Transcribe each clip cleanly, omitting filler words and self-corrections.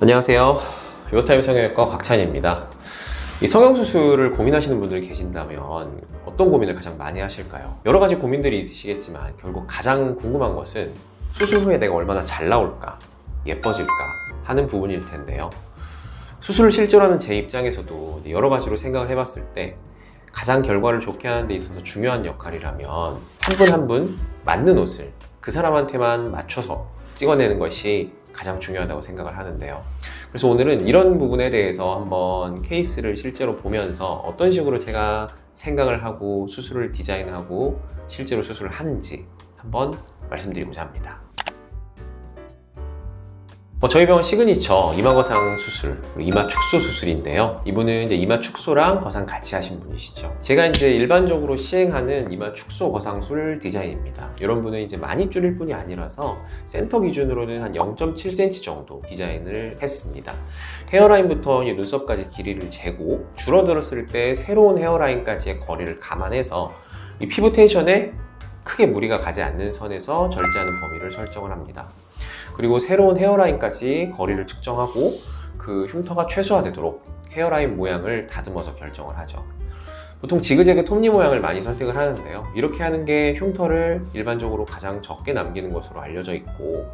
안녕하세요. 요타임 성형외과 곽찬입니다. 이 성형수술을 고민하시는 분들 계신다면 어떤 고민을 가장 많이 하실까요? 여러 가지 고민들이 있으시겠지만 결국 가장 궁금한 것은 수술 후에 내가 얼마나 잘 나올까, 예뻐질까 하는 부분일 텐데요. 수술을 실제로 하는 제 입장에서도 여러 가지로 생각을 해봤을 때 가장 결과를 좋게 하는 데 있어서 중요한 역할이라면 한 분 한 분 맞는 옷을 그 사람한테만 맞춰서 찍어내는 것이 가장 중요하다고 생각을 하는데요. 그래서 오늘은 이런 부분에 대해서 한번 케이스를 실제로 보면서 어떤 식으로 제가 생각을 하고 수술을 디자인하고 실제로 수술을 하는지 한번 말씀드리고자 합니다. 저희 병원 시그니처 이마 거상 수술, 이마 축소 수술인데요. 이분은 이제 이마 축소랑 거상 같이 하신 분이시죠. 제가 이제 일반적으로 시행하는 이마 축소 거상술 디자인입니다. 이런 분은 이제 많이 줄일 뿐이 아니라서 센터 기준으로는 한 0.7cm 정도 디자인을 했습니다. 헤어라인부터 눈썹까지 길이를 재고 줄어들었을 때 새로운 헤어라인까지의 거리를 감안해서 이 피부 텐션에 크게 무리가 가지 않는 선에서 절제하는 범위를 설정을 합니다. 그리고 새로운 헤어라인까지 거리를 측정하고 그 흉터가 최소화되도록 헤어라인 모양을 다듬어서 결정을 하죠. 보통 지그재그 톱니 모양을 많이 선택을 하는데요. 이렇게 하는 게 흉터를 일반적으로 가장 적게 남기는 것으로 알려져 있고,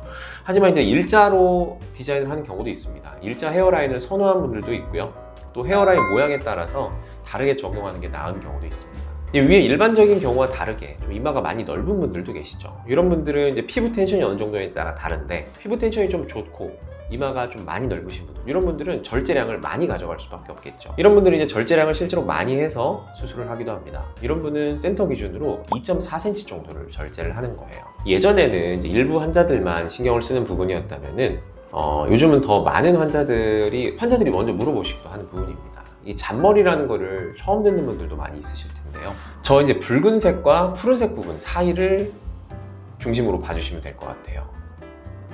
하지만 이제 일자로 디자인을 하는 경우도 있습니다. 일자 헤어라인을 선호하는 분들도 있고요. 또 헤어라인 모양에 따라서 다르게 적용하는 게 나은 경우도 있습니다. 위에 일반적인 경우와 다르게 좀 이마가 많이 넓은 분들도 계시죠. 이런 분들은 이제 피부 텐션이 어느 정도에 따라 다른데, 피부 텐션이 좀 좋고 이마가 좀 많이 넓으신 분들, 이런 분들은 절제량을 많이 가져갈 수밖에 없겠죠. 이런 분들은 이제 절제량을 실제로 많이 해서 수술을 하기도 합니다. 이런 분은 센터 기준으로 2.4cm 정도를 절제를 하는 거예요. 예전에는 이제 일부 환자들만 신경을 쓰는 부분이었다면은 요즘은 더 많은 환자들이 먼저 물어보시기도 하는 부분입니다. 이 잔머리라는 거를 처음 듣는 분들도 많이 있으실 텐데요. 저 이제 붉은색과 푸른색 부분 사이를 중심으로 봐주시면 될 것 같아요.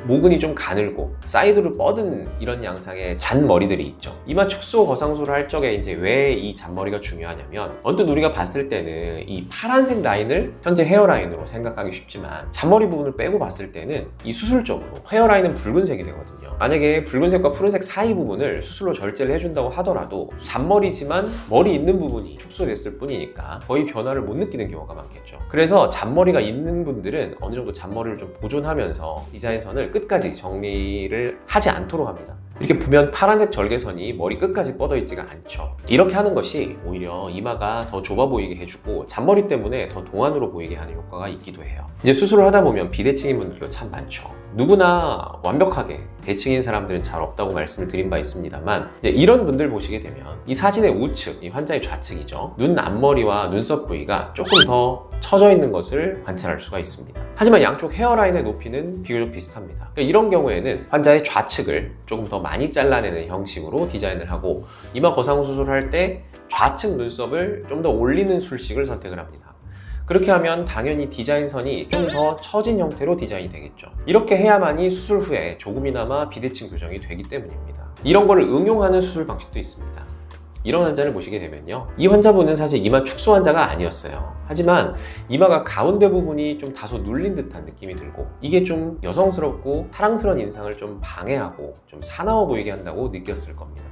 모근이 좀 가늘고 사이드로 뻗은 이런 양상의 잔머리들이 있죠. 이마 축소 거상술을 할 적에 이제 왜 이 잔머리가 중요하냐면, 언뜻 우리가 봤을 때는 이 파란색 라인을 현재 헤어라인으로 생각하기 쉽지만 잔머리 부분을 빼고 봤을 때는 이 수술적으로 헤어라인은 붉은색이 되거든요. 만약에 붉은색과 푸른색 사이 부분을 수술로 절제를 해준다고 하더라도 잔머리지만 머리 있는 부분이 축소됐을 뿐이니까 거의 변화를 못 느끼는 경우가 많겠죠. 그래서 잔머리가 있는 분들은 어느 정도 잔머리를 좀 보존하면서 디자인선을 끝까지 정리를 하지 않도록 합니다. 이렇게 보면 파란색 절개선이 머리 끝까지 뻗어 있지가 않죠. 이렇게 하는 것이 오히려 이마가 더 좁아 보이게 해주고 잔머리 때문에 더 동안으로 보이게 하는 효과가 있기도 해요. 이제 수술을 하다 보면 비대칭인 분들도 참 많죠. 누구나 완벽하게 대칭인 사람들은 잘 없다고 말씀을 드린 바 있습니다만, 이제 이런 분들 보시게 되면 이 사진의 우측, 이 환자의 좌측이죠. 눈 앞머리와 눈썹 부위가 조금 더 처져 있는 것을 관찰할 수가 있습니다. 하지만 양쪽 헤어라인의 높이는 비교적 비슷합니다. 그러니까 이런 경우에는 환자의 좌측을 조금 더 많이 잘라내는 형식으로 디자인을 하고, 이마 거상 수술을 할 때 좌측 눈썹을 좀 더 올리는 술식을 선택을 합니다. 그렇게 하면 당연히 디자인선이 좀 더 처진 형태로 디자인이 되겠죠. 이렇게 해야만이 수술 후에 조금이나마 비대칭 교정이 되기 때문입니다. 이런 거를 응용하는 수술 방식도 있습니다. 이런 환자를 보시게 되면요, 이 환자분은 사실 이마 축소 환자가 아니었어요. 하지만 이마가 가운데 부분이 좀 다소 눌린 듯한 느낌이 들고, 이게 좀 여성스럽고 사랑스러운 인상을 좀 방해하고 좀 사나워 보이게 한다고 느꼈을 겁니다.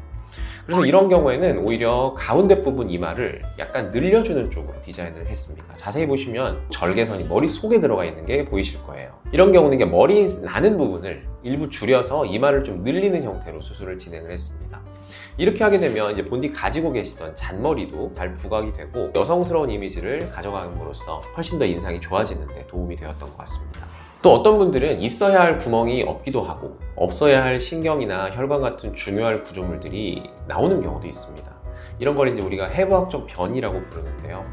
그래서 이런 경우에는 오히려 가운데 부분 이마를 약간 늘려주는 쪽으로 디자인을 했습니다. 자세히 보시면 절개선이 머리 속에 들어가 있는 게 보이실 거예요. 이런 경우는 머리 나는 부분을 일부 줄여서 이마를 좀 늘리는 형태로 수술을 진행을 했습니다. 이렇게 하게 되면 이제 본디 가지고 계시던 잔머리도 잘 부각이 되고 여성스러운 이미지를 가져감으로써 훨씬 더 인상이 좋아지는 데 도움이 되었던 것 같습니다. 또 어떤 분들은 있어야 할 구멍이 없기도 하고 없어야 할 신경이나 혈관 같은 중요한 구조물들이 나오는 경우도 있습니다. 이런 걸 이제 우리가 해부학적 변이라고 부르는데요.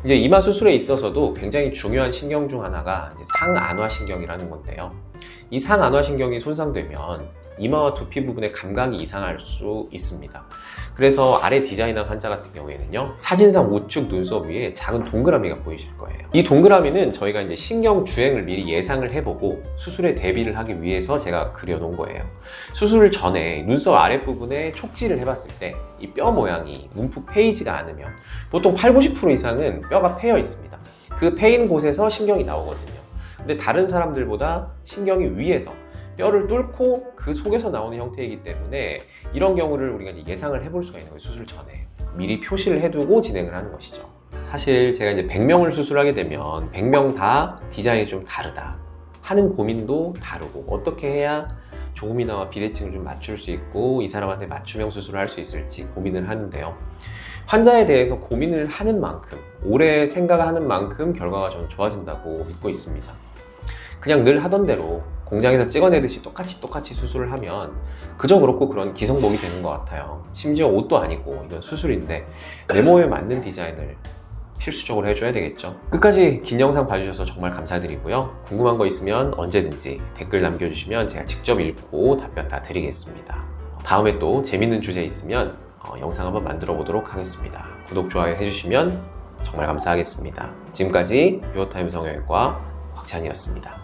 이제 이마 수술에 있어서도 굉장히 중요한 신경 중 하나가 이제 상안화신경이라는 건데요. 이 상안화신경이 손상되면 이마와 두피 부분의 감각이 이상할 수 있습니다. 그래서 아래 디자인한 환자 같은 경우에는요, 사진상 우측 눈썹 위에 작은 동그라미가 보이실 거예요. 이 동그라미는 저희가 이제 신경 주행을 미리 예상을 해보고 수술에 대비를 하기 위해서 제가 그려놓은 거예요. 수술 전에 눈썹 아랫부분에 촉지를 해봤을 때 이 뼈 모양이 움푹 패이지가 않으면 보통 80~90% 이상은 뼈가 패여 있습니다. 그 패인 곳에서 신경이 나오거든요. 근데 다른 사람들보다 신경이 위에서 뼈를 뚫고 그 속에서 나오는 형태이기 때문에 이런 경우를 우리가 이제 예상을 해볼 수가 있는 거예요. 수술 전에 미리 표시를 해두고 진행을 하는 것이죠. 사실 제가 이제 100명을 수술하게 되면 100명 다 디자인이 좀 다르다, 하는 고민도 다르고, 어떻게 해야 조금이나마 비대칭을 좀 맞출 수 있고 이 사람한테 맞춤형 수술을 할 수 있을지 고민을 하는데요. 환자에 대해서 고민을 하는 만큼, 오래 생각하는 만큼 결과가 좀 좋아진다고 믿고 있습니다. 그냥 늘 하던 대로 공장에서 찍어내듯이 똑같이 수술을 하면 그저 그렇고 그런 기성복이 되는 것 같아요. 심지어 옷도 아니고 이건 수술인데 메모에 맞는 디자인을 필수적으로 해줘야 되겠죠. 끝까지 긴 영상 봐주셔서 정말 감사드리고요. 궁금한 거 있으면 언제든지 댓글 남겨주시면 제가 직접 읽고 답변 다 드리겠습니다. 다음에 또 재밌는 주제 있으면 영상 한번 만들어 보도록 하겠습니다. 구독, 좋아요 해주시면 정말 감사하겠습니다. 지금까지 뷰어타임 성형외과 곽찬이었습니다.